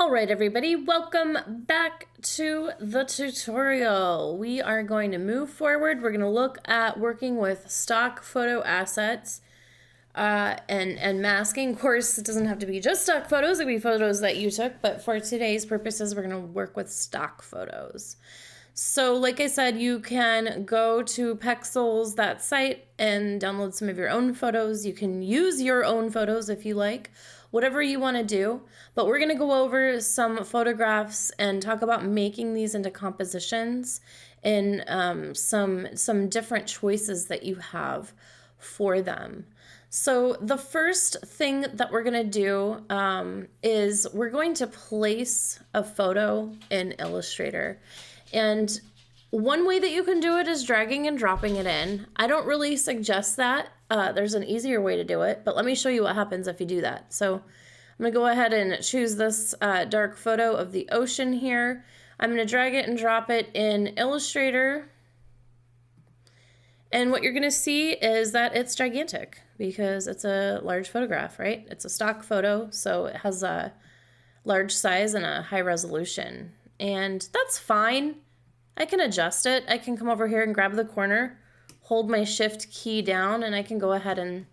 All right, everybody, welcome back to the tutorial. We are going to move forward. We're going to look at working with stock photo assets and masking. Of course, it doesn't have to be just stock photos. It could be photos that you took, but for today's purposes, we're going to work with stock photos. So like I said, you can go to Pexels, that site, and download some of your own photos. You can use your own photos if you like, whatever you want to do. But we're going to go over some photographs and talk about making these into compositions and some different choices that you have for them. So the first thing that we're going to do is we're going to place a photo in Illustrator. And one way that you can do it is dragging and dropping it in. I don't really suggest that. There's an easier way to do it, but let me show you what happens if you do that. So I'm going to go ahead and choose this dark photo of the ocean here. I'm going to drag it and drop it in Illustrator. And what you're going to see is that it's gigantic because it's a large photograph, right? It's a stock photo, so it has a large size and a high resolution. And that's fine. I can adjust it. I can come over here and grab the corner, hold my shift key down, and I can go ahead and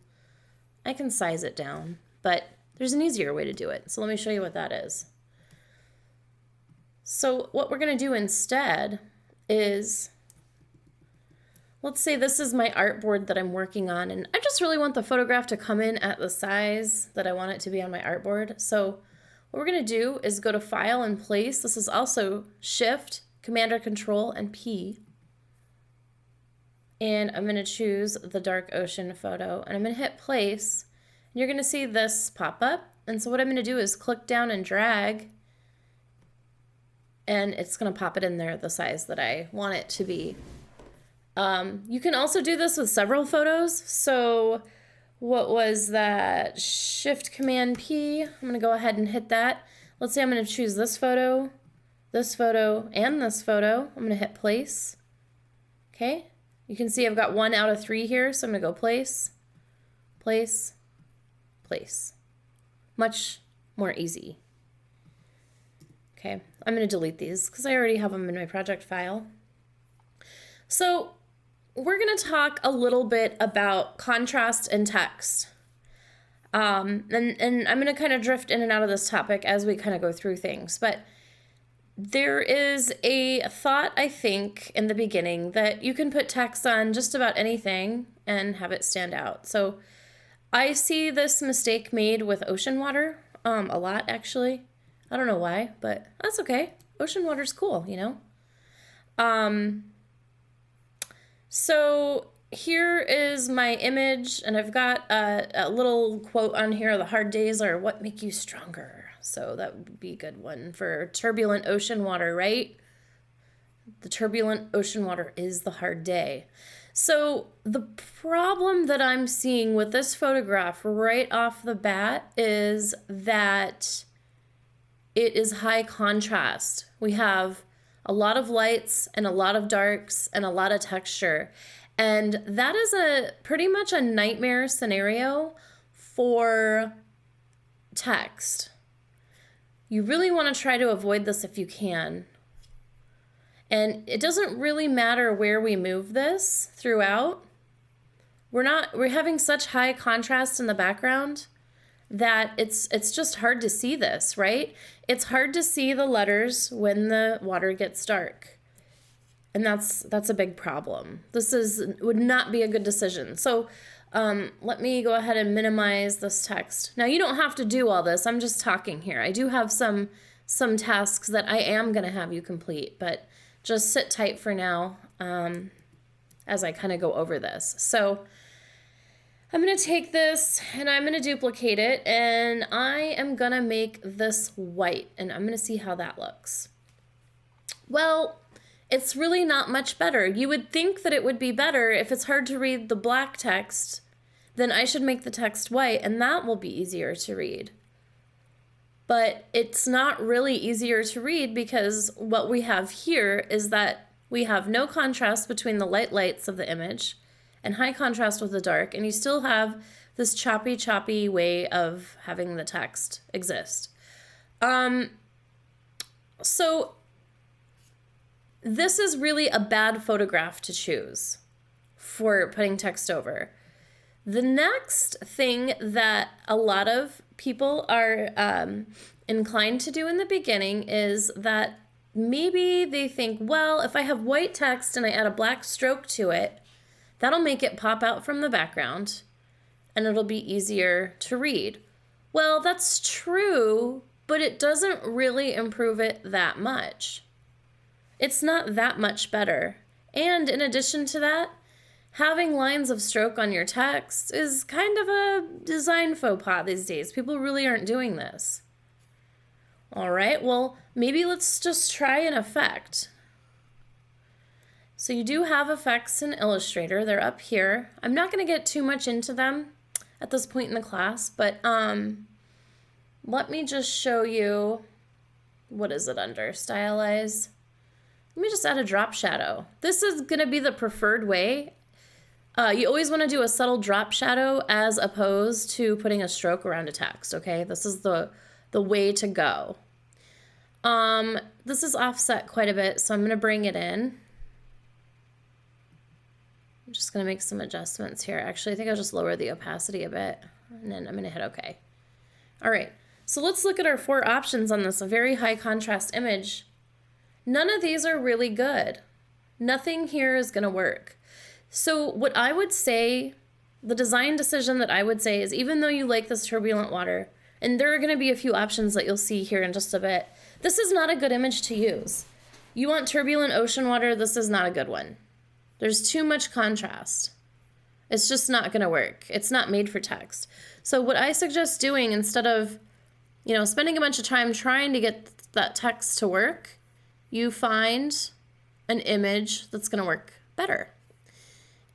I can size it down. But there's an easier way to do it. So let me show you what that is. So what we're going to do instead is, let's say this is my artboard that I'm working on, and I just really want the photograph to come in at the size that I want it to be on my artboard. So what we're going to do is go to File and Place. This is also Shift, Command or Control, and P. And I'm going to choose the dark ocean photo, and I'm going to hit Place. And you're going to see this pop up. And so what I'm going to do is click down and drag, and it's going to pop it in there the size that I want it to be. You can also do this with several photos. So what was that? Shift Command P. I'm going to go ahead and hit that. Let's say I'm going to choose this photo, and this photo. I'm going to hit Place. Okay. You can see I've got 1 out of 3 here. So I'm going to go Place, Place, Place. Much more easy. Okay. I'm going to delete these because I already have them in my project file. So we're going to talk a little bit about contrast and text. And I'm going to kind of drift in and out of this topic as we kind of go through things. But there is a thought, I think, in the beginning that you can put text on just about anything and have it stand out. So I see this mistake made with ocean water a lot, actually. I don't know why, but that's okay. Ocean water's cool, you know? So here is my image, and I've got a little quote on here: the hard days are what make you stronger. So that would be a good one for turbulent ocean water, right? The turbulent ocean water is the hard day. So the problem that I'm seeing with this photograph right off the bat is that it is high contrast. We have a lot of lights and a lot of darks and a lot of texture. And that is pretty much a nightmare scenario for text. You really want to try to avoid this if you can. And it doesn't really matter where we move this throughout. We're having such high contrast in the background that it's just hard to see this, right? It's hard to see the letters when the water gets dark. And that's a big problem. Would not be a good decision. So let me go ahead and minimize this text. Now you don't have to do all this. I'm just talking here. I do have some tasks that I am going to have you complete, but just sit tight for now as I kind of go over this. So I'm going to take this and I'm going to duplicate it, and I am going to make this white, and I'm going to see how that looks. Well, it's really not much better. You would think that it would be better if it's hard to read the black text, then I should make the text white, and that will be easier to read. But it's not really easier to read because what we have here is that we have no contrast between the lights of the image and high contrast with the dark, and you still have this choppy way of having the text exist. So this is really a bad photograph to choose for putting text over. The next thing that a lot of people are inclined to do in the beginning is that maybe they think, well, if I have white text and I add a black stroke to it, that'll make it pop out from the background and it'll be easier to read. Well, that's true, but it doesn't really improve it that much. It's not that much better. And in addition to that, having lines of stroke on your text is kind of a design faux pas these days. People really aren't doing this. All right, well, maybe let's just try an effect. So you do have effects in Illustrator. They're up here. I'm not going to get too much into them at this point in the class, but let me just show you, what is it under? Stylize. Let me just add a drop shadow. This is going to be the preferred way. You always want to do a subtle drop shadow as opposed to putting a stroke around a text, okay? This is the way to go. This is offset quite a bit, so I'm going to bring it in. I'm just going to make some adjustments here. Actually, I think I'll just lower the opacity a bit, and then I'm going to hit OK. All right, so let's look at our 4 options on this, a very high contrast image. None of these are really good. Nothing here is going to work. So what I would say, the design decision that I would say is, even though you like this turbulent water, and there are going to be a few options that you'll see here in just a bit, this is not a good image to use. You want turbulent ocean water, this is not a good one. There's too much contrast. It's just not going to work. It's not made for text. So what I suggest doing, instead of, spending a bunch of time trying to get that text to work, you find an image that's going to work better.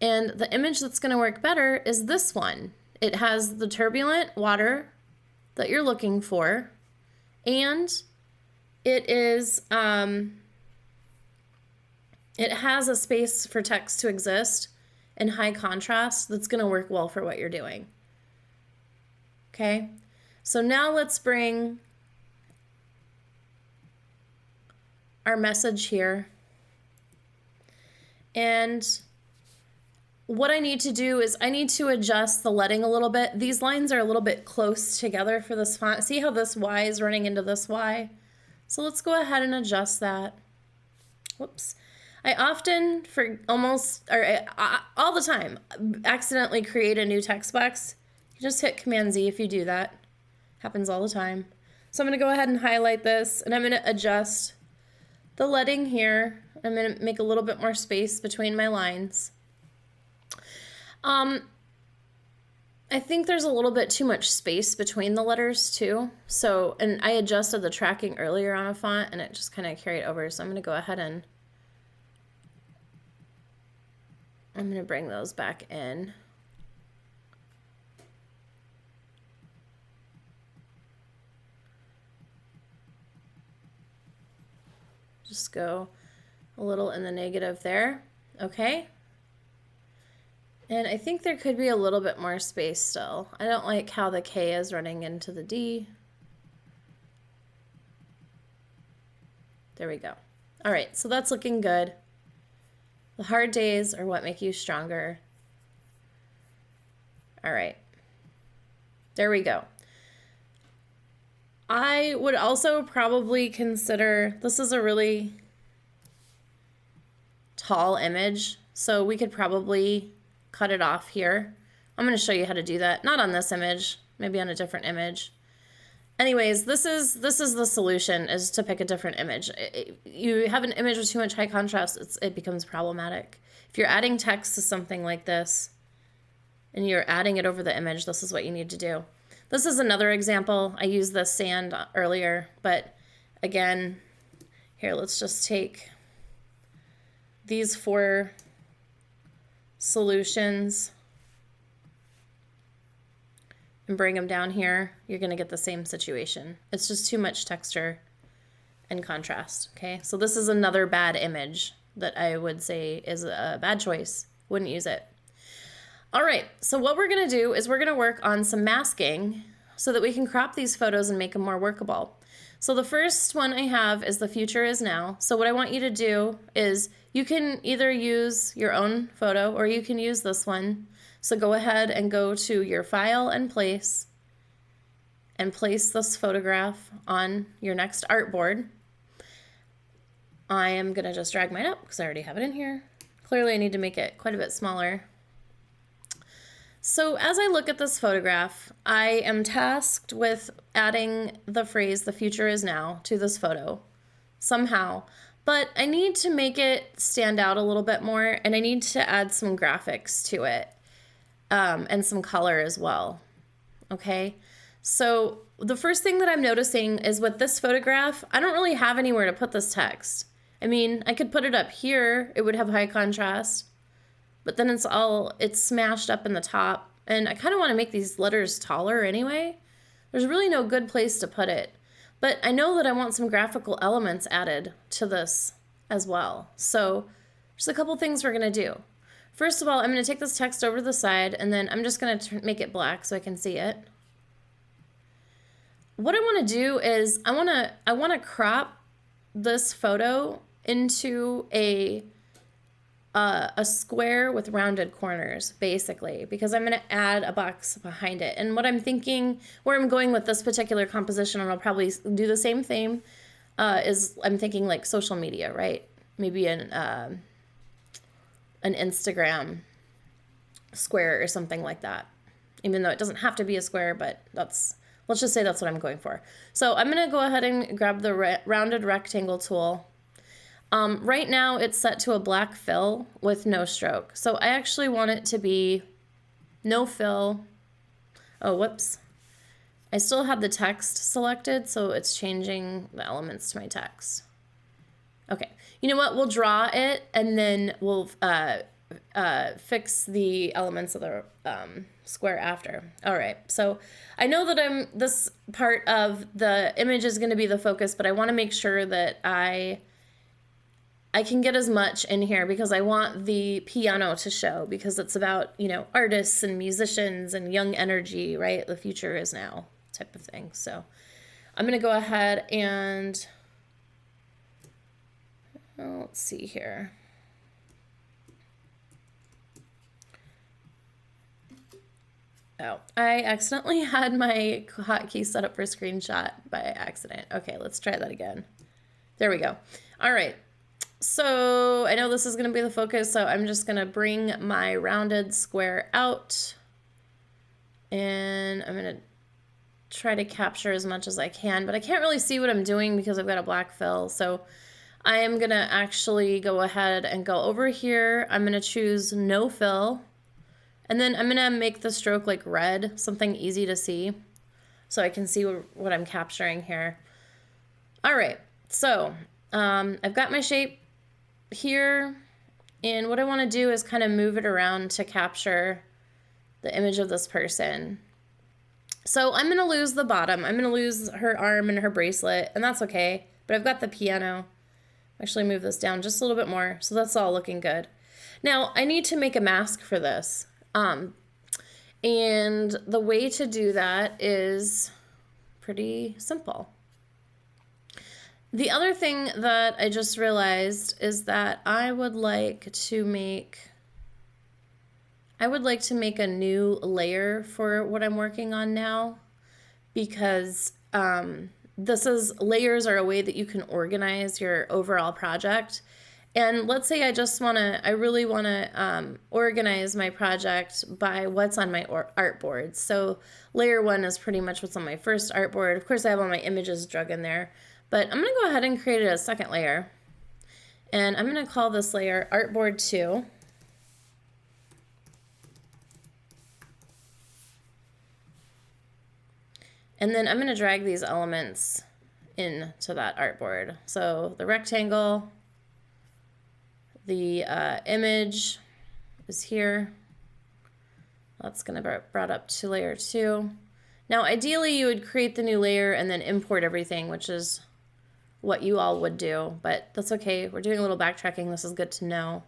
And the image that's going to work better is this one. It has the turbulent water that you're looking for, and it is it has a space for text to exist in high contrast that's going to work well for what you're doing. Okay, so now let's bring our message here, and what I need to do is I need to adjust the leading a little bit. These lines are a little bit close together for this font. See how this Y is running into this Y? So let's go ahead and adjust that. Whoops. I often, all the time, accidentally create a new text box. You just hit Command Z if you do that. Happens all the time. So I'm going to go ahead and highlight this, and I'm going to adjust the leading here. I'm going to make a little bit more space between my lines. I think there's a little bit too much space between the letters too. So, and I adjusted the tracking earlier on a font and it just kind of carried over. So I'm going to go ahead and I'm going to bring those back in. Just go a little in the negative there. Okay. And I think there could be a little bit more space still. I don't like how the K is running into the D. There we go. All right, so that's looking good. The hard days are what make you stronger. All right. There we go. I would also probably consider, this is a really tall image, so we could probably cut it off here. I'm going to show you how to do that. Not on this image, maybe on a different image. Anyways, this is the solution, is to pick a different image. You have an image with too much high contrast, it becomes problematic. If you're adding text to something like this and you're adding it over the image, this is what you need to do. This is another example. I used this sand earlier, but again, here, let's just take these 4 solutions and bring them down here. You're going to get the same situation. It's just too much texture and contrast. Okay, so this is another bad image that I would say is a bad choice. Wouldn't use it. All right, so what we're going to do is we're going to work on some masking so that we can crop these photos and make them more workable. So the first one I have is the future is now. So what I want you to do is you can either use your own photo or you can use this one. So go ahead and go to your file and place this photograph on your next artboard. I am going to just drag mine up because I already have it in here. Clearly I need to make it quite a bit smaller. So as I look at this photograph, I am tasked with adding the phrase, the future is now, to this photo somehow. But I need to make it stand out a little bit more, and I need to add some graphics to it and some color as well. Okay, so the first thing that I'm noticing is with this photograph, I don't really have anywhere to put this text. I mean, I could put it up here, it would have high contrast. But then it's smashed up in the top. And I kind of want to make these letters taller anyway. There's really no good place to put it. But I know that I want some graphical elements added to this as well. So there's a couple things we're going to do. First of all, I'm going to take this text over to the side, and then I'm just going to make it black so I can see it. What I want to do is I want to crop this photo into a square with rounded corners, basically, because I'm going to add a box behind it. And what I'm thinking, where I'm going with this particular composition, and I'll probably do the same thing, is I'm thinking like social media, right? Maybe an Instagram square or something like that. Even though it doesn't have to be a square, but let's just say that's what I'm going for. So I'm going to go ahead and grab the rounded rectangle tool. Right now it's set to a black fill with no stroke. So I actually want it to be no fill. Oh, whoops. I still have the text selected, so it's changing the elements to my text. Okay, you know what? We'll draw it and then we'll fix the elements of the square after. All right, so I know that this part of the image is going to be the focus, but I want to make sure that I can get as much in here because I want the piano to show, because it's about, you know, artists and musicians and young energy, right? The future is now type of thing. So I'm going to go ahead and let's see here. Oh, I accidentally had my hotkey set up for screenshot by accident. Okay, let's try that again. There we go. All right. So I know this is going to be the focus, so I'm just going to bring my rounded square out. And I'm going to try to capture as much as I can, but I can't really see what I'm doing because I've got a black fill. So I am going to actually go ahead and go over here. I'm going to choose no fill. And then I'm going to make the stroke like red, something easy to see, so I can see what I'm capturing here. All right, so I've got my shape here, and what I want to do is kind of move it around to capture the image of this person. So I'm going to lose the bottom. I'm going to lose her arm and her bracelet, and that's okay, but I've got the piano. Actually move this down just a little bit more, so that's all looking good. Now I need to make a mask for this. And the way to do that is pretty simple. The other thing that I just realized is that I would like to make a new layer for what I'm working on now, because layers are a way that you can organize your overall project. And let's say I really want to organize my project by what's on my artboard. So layer 1 is pretty much what's on my first artboard. Of course, I have all my images drug in there, but I'm going to go ahead and create a second layer. And I'm going to call this layer Artboard 2. And then I'm going to drag these elements into that artboard. So the rectangle, the image is here. That's going to be brought up to layer 2. Now, ideally, you would create the new layer and then import everything, which is what you all would do, but that's okay. We're doing a little backtracking. This is good to know.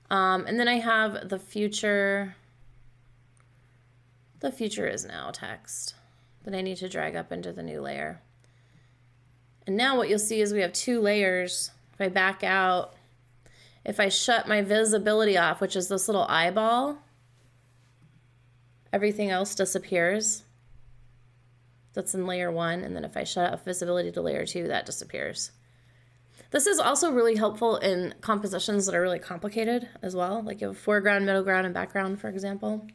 And then I have the future. The future is now text that I need to drag up into the new layer. And now what you'll see is we have 2 layers. If I back out, if I shut my visibility off, which is this little eyeball, everything else disappears. That's in layer 1. And then if I shut off visibility to layer 2, that disappears. This is also really helpful in compositions that are really complicated as well. Like you have foreground, middle ground, and background, for example.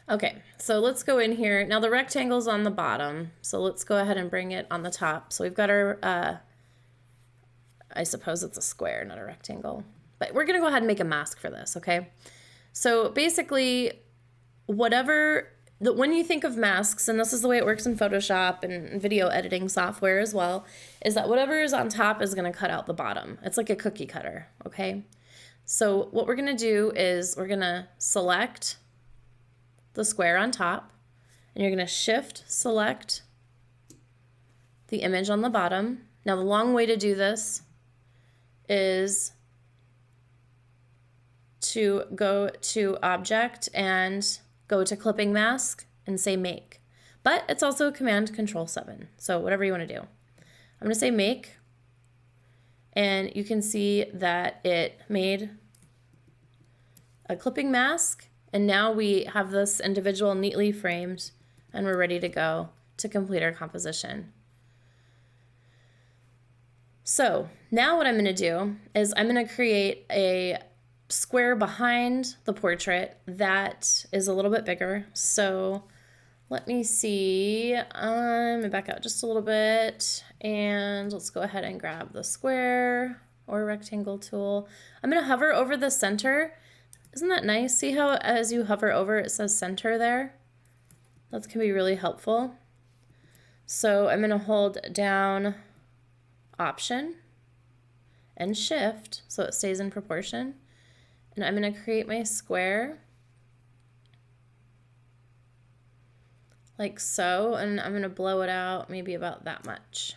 Okay, so let's go in here. Now the rectangle's on the bottom, so let's go ahead and bring it on the top. So we've got our, I suppose it's a square, not a rectangle. But we're gonna go ahead and make a mask for this, okay? So basically, when you think of masks, and this is the way it works in Photoshop and video editing software as well, is that whatever is on top is gonna cut out the bottom. It's like a cookie cutter, okay? So what we're gonna do is we're gonna select the square on top, and you're gonna shift select the image on the bottom. Now the long way to do this is to go to object and go to clipping mask and say make. But it's also Command Control 7. So whatever you want to do. I'm going to say make. And you can see that it made a clipping mask. And now we have this individual neatly framed and we're ready to go to complete our composition. So now what I'm going to do is I'm going to create a square behind the portrait that is a little bit bigger. So let me see, I'm gonna back out just a little bit and let's go ahead and grab the square or rectangle tool. I'm gonna hover over the center. Isn't that nice? See how as you hover over it says center there? That can be really helpful. So I'm gonna hold down Option and Shift so it stays in proportion. And I'm going to create my square like so, and I'm going to blow it out maybe about that much.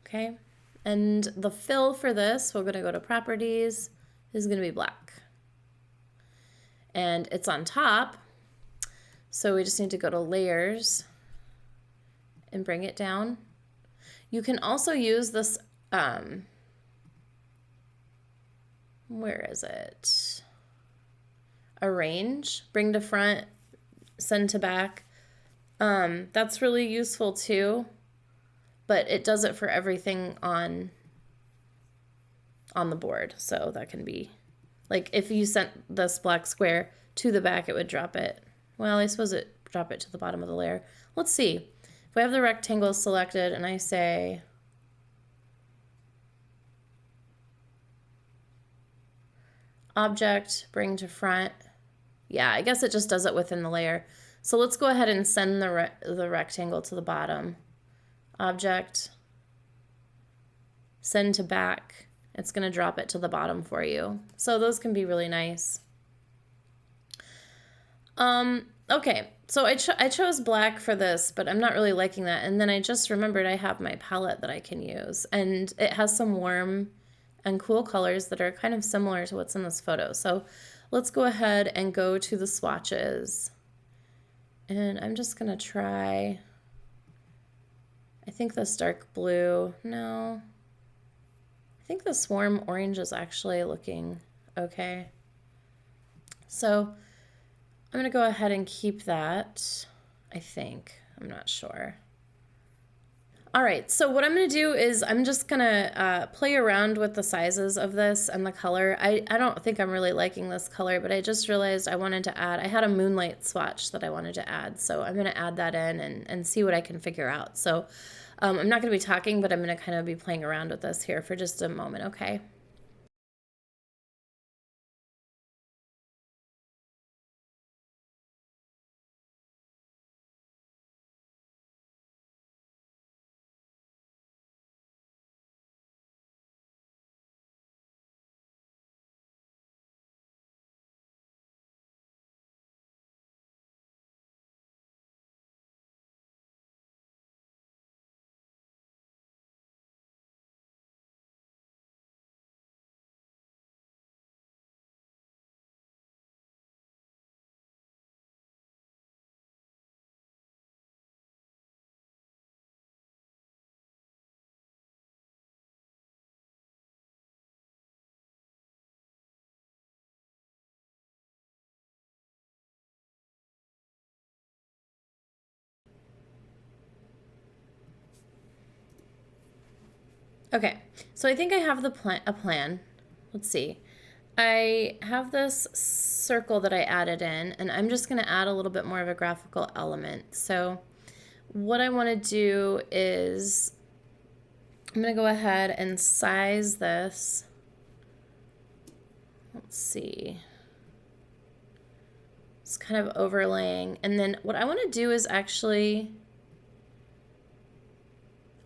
Okay, and the fill for this, we're going to go to properties, is going to be black. And it's on top, so we just need to go to layers and bring it down. You can also use this where is it? Arrange, bring to front, send to back. That's really useful too, but it does it for everything on the board. So that can be, like if you sent this black square to the back, it would drop it. Well, I suppose it drop it to the bottom of the layer. Let's see. If we have the rectangle selected and I say, object, bring to front. Yeah, I guess it just does it within the layer. So let's go ahead and send the rectangle to the bottom. Object, send to back. It's going to drop it to the bottom for you. So those can be really nice. Okay, so I chose black for this, but I'm not really liking that. And then I just remembered I have my palette that I can use. And it has some warm and cool colors that are kind of similar to what's in this photo. So let's go ahead and go to the swatches. And I'm just gonna try, I think this dark blue, no. I think this warm orange is actually looking okay. So I'm gonna go ahead and keep that, I think, I'm not sure. All right, so what I'm gonna do is I'm just gonna play around with the sizes of this and the color. I don't think I'm really liking this color, but I just realized I wanted to add, I had a moonlight swatch that I wanted to add, so I'm gonna add that in and see what I can figure out. So I'm not gonna be talking, but I'm gonna kind of be playing around with this here for just a moment, okay? Okay, so I think I have a plan. Let's see. I have this circle that I added in, and I'm just going to add a little bit more of a graphical element. So what I want to do is I'm going to go ahead and size this. Let's see. It's kind of overlaying. And then what I want to do is I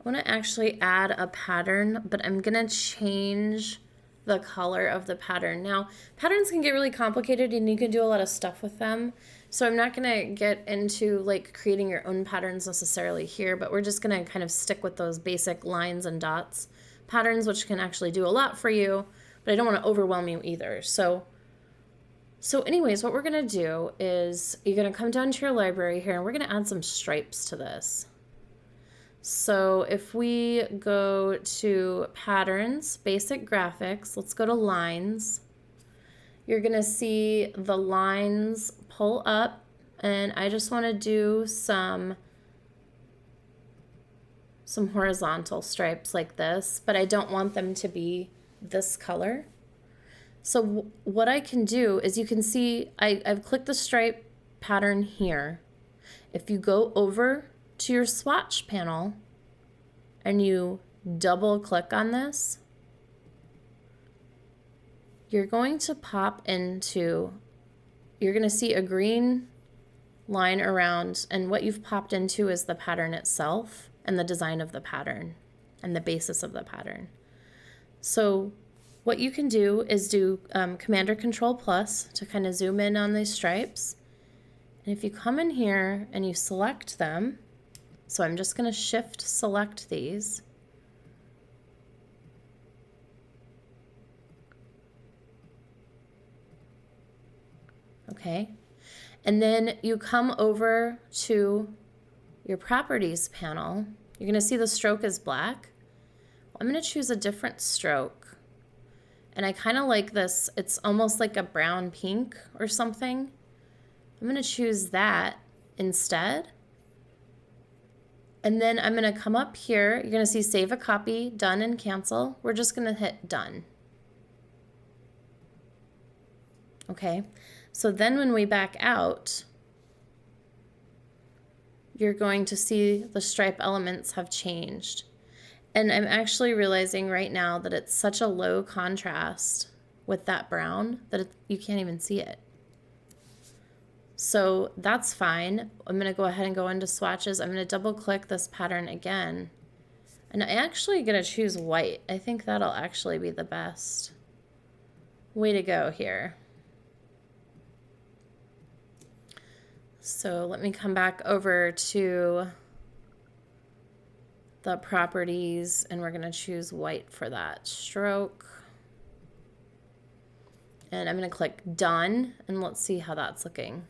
want to actually add a pattern, but I'm going to change the color of the pattern. Now, patterns can get really complicated and you can do a lot of stuff with them. So I'm not going to get into like creating your own patterns necessarily here, but we're just going to kind of stick with those basic lines and dots patterns, which can actually do a lot for you, but I don't want to overwhelm you either. So anyways, what we're going to do is you're going to come down to your library here and we're going to add some stripes to this. So if we go to patterns, basic graphics, let's go to lines. You're going to see the lines pull up, and I just want to do some horizontal stripes like this, but I don't want them to be this color. So what I can do is you can see I've clicked the stripe pattern here. If you go over to your swatch panel and you double click on this, you're going to you're going to see a green line around, and what you've popped into is the pattern itself and the design of the pattern and the basis of the pattern. So what you can do is do Command or Control plus to kind of zoom in on these stripes. And if you come in here and you select them, so I'm just going to shift select these. Okay. And then you come over to your properties panel. You're going to see the stroke is black. I'm going to choose a different stroke. And I kind of like this. It's almost like a brown pink or something. I'm going to choose that instead. And then I'm going to come up here. You're going to see save a copy, done, and cancel. We're just going to hit done. Okay. So then when we back out, you're going to see the stripe elements have changed. And I'm actually realizing right now that it's such a low contrast with that brown that you can't even see it. So that's fine. I'm going to go ahead and go into swatches. I'm going to double click this pattern again. And I actually going to choose white. I think that'll actually be the best way to go here. So let me come back over to the properties, and we're going to choose white for that stroke. And I'm going to click done, and let's see how that's looking.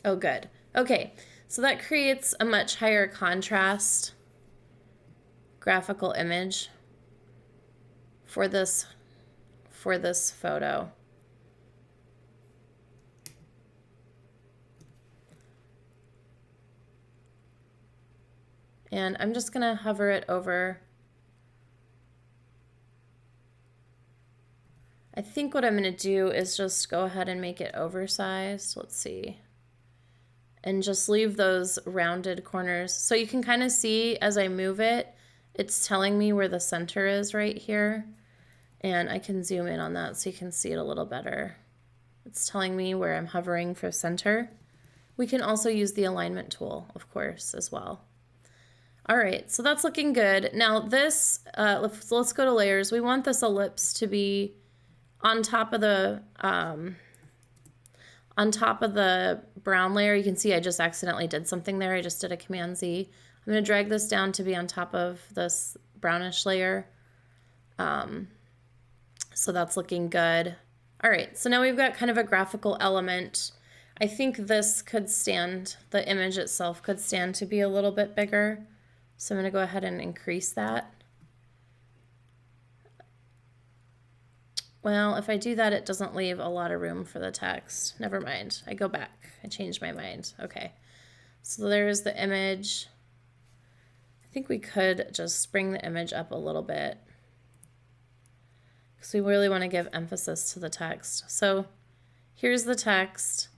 Oh, good. Okay, so that creates a much higher contrast graphical image for this photo. And I'm just going to hover it over. I think what I'm going to do is just go ahead and make it oversized. Let's see. And just leave those rounded corners. So you can kind of see as I move it, it's telling me where the center is right here. And I can zoom in on that so you can see it a little better. It's telling me where I'm hovering for center. We can also use the alignment tool, of course, as well. All right, so that's looking good. Now this, let's go to layers. We want this ellipse to be on top of the brown layer. You can see I just accidentally did something there. I just did a Command Z. I'm going to drag this down to be on top of this brownish layer. So that's looking good. All right, so now we've got kind of a graphical element. I think this could stand, the image itself could stand to be a little bit bigger. So I'm going to go ahead and increase that. Well, if I do that, it doesn't leave a lot of room for the text. Never mind. I go back. I changed my mind. Okay. So there's the image. I think we could just bring the image up a little bit because we really want to give emphasis to the text. So here's the text.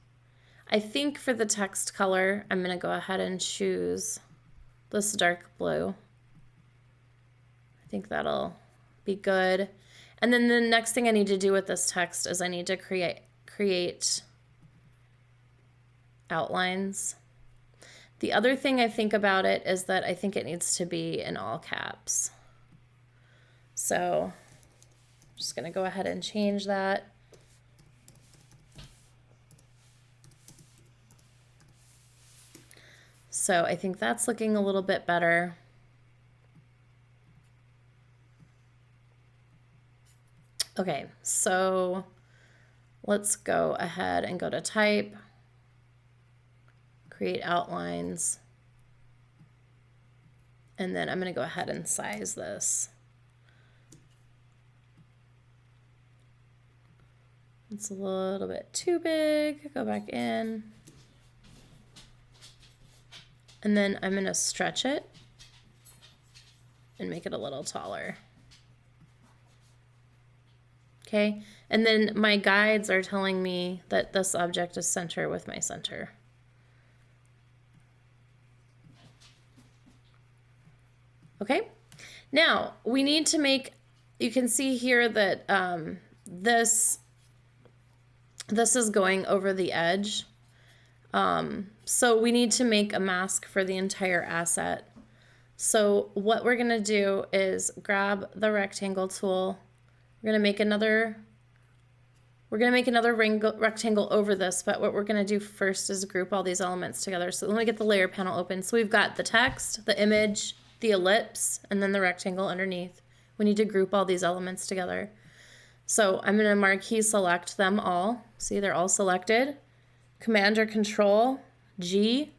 I think for the text color, I'm going to go ahead and choose this dark blue. I think that'll be good. And then the next thing I need to do with this text is I need to create outlines. The other thing I think about it is that I think it needs to be in all caps. So I'm just going to go ahead and change that. So I think that's looking a little bit better. Okay, so let's go ahead and go to type, create outlines, and then I'm going to go ahead and size this. It's a little bit too big. Go back in. And then I'm going to stretch it and make it a little taller. Okay, and then my guides are telling me that this object is center with my center. Okay, now we need to make, you can see here that this is going over the edge. So we need to make a mask for the entire asset. So what we're gonna do is grab the rectangle tool. We're gonna make another rectangle over this, but what we're gonna do first is group all these elements together. So let me get the layer panel open. So we've got the text, the image, the ellipse, and then the rectangle underneath. We need to group all these elements together. So I'm gonna marquee select them all. See, they're all selected. Command or Control G,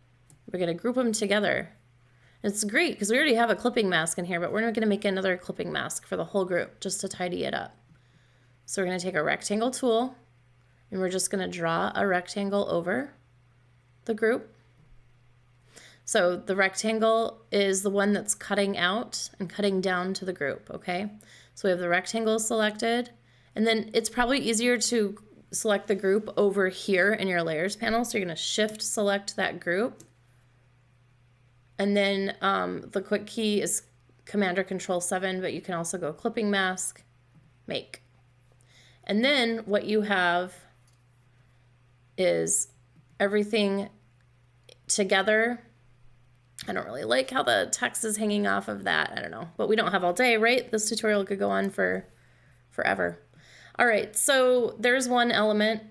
we're gonna group them together. It's great because we already have a clipping mask in here, but we're not gonna make another clipping mask for the whole group just to tidy it up. So we're gonna take a rectangle tool and we're just gonna draw a rectangle over the group. So the rectangle is the one that's cutting out and cutting down to the group, okay? So we have the rectangle selected, and then it's probably easier to select the group over here in your layers panel. So you're going to shift select that group. And then the quick key is Command or Control 7, but you can also go clipping mask, make. And then what you have is everything together. I don't really like how the text is hanging off of that. I don't know, but we don't have all day, right? This tutorial could go on for forever. All right, so there's one element.